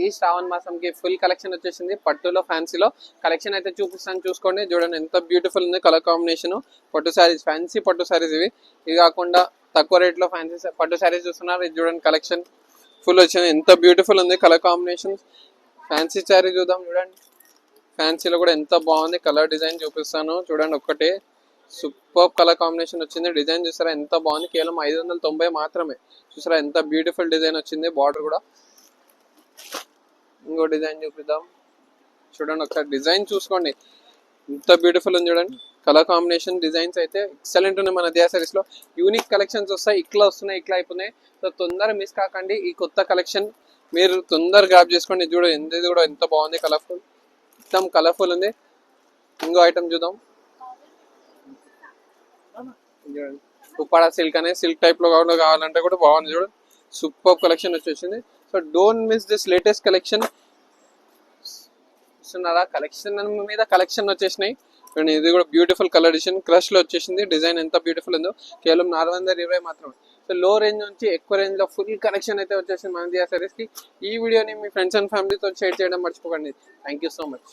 ఈ శ్రావణ మాసంకి full collection వచ్చేసింది పట్టులో ఫ్యాన్సీలో కలెక్షన్ అయితే చూపిస్తాను చూసుకోండి. చూడండి ఎంత బ్యూటిఫుల్ ఉంది కలర్ కాంబినేషన్. పట్టు శారీస్, ఫ్యాన్సీ పట్టు శారీస్ ఇవి కాకుండా తక్కువ రేట్ లో ఫ్యాన్సీ పట్టు శారీస్ చూస్తున్నారు. ఇది చూడండి కలెక్షన్ ఫుల్ వచ్చింది. ఎంత బ్యూటిఫుల్ ఉంది కలర్ కాంబినేషన్. ఫ్యాన్సీ శారీ చూద్దాం. చూడండి ఫ్యాన్సీలో కూడా ఎంత బాగుంది. కలర్ డిజైన్ చూపిస్తాను చూడండి. ఒక్కటే సూపర్ కలర్ కాంబినేషన్ వచ్చింది. డిజైన్ చూసారా ఎంత బాగుంది. కేవలం 590 మాత్రమే. చూసారా ఎంత బ్యూటిఫుల్ డిజైన్ వచ్చింది. బార్డర్ కూడా. ఇంకో డిజైన్ చూపిద్దాం. చూడండి ఒకసారి డిజైన్ చూసుకోండి ఎంత బ్యూటిఫుల్ ఉంది. చూడండి కలర్ కాంబినేషన్ డిజైన్స్ అయితే ఎక్సలెంట్ ఉన్నాయి. మన దియా సారీస్ లో యూనిక్ కలెక్షన్స్ వస్తాయి. ఇట్లా వస్తున్నాయి, ఇట్లా అయిపోయినాయి. సో తొందరగా మిస్ కాకండి ఈ కొత్త కలెక్షన్. మీరు తొందరగా గ్రాప్ చేసుకోండి. చూడండి ఇది కూడా ఎంత బాగుంది. కలర్ఫుల్, మొత్తం కలర్ఫుల్ ఉంది. ఇంకో ఐటమ్ చూద్దాం. చూడండి ఉప్పాడ సిల్క్ అనే సిల్క్ టైప్ లో కావాలంటే కూడా బాగుంది. చూడండి సూపర్ కలెక్షన్ వచ్చేసింది. So don't miss this latest collection. చూస్తున్నారా కలెక్షన్ మీద కలెక్షన్ వచ్చేసినాయి. ఇది కూడా బ్యూటిఫుల్ కలర్ డిజైన్ క్రష్ లో వచ్చేసింది. డిజైన్ ఎంత బ్యూటిఫుల్ ఉందో. కేవలం 420 మాత్రమే. సో లో రేంజ్ నుంచి ఎక్కువ రేంజ్ లో ఫుల్ కలెక్షన్ అయితే వచ్చేసింది మన దియా సారీస్ కి. ఈ వీడియోని మీ ఫ్రెండ్స్ అండ్ ఫ్యామిలీతో షేర్ చేయడం మర్చిపోకండి. Thank you so much.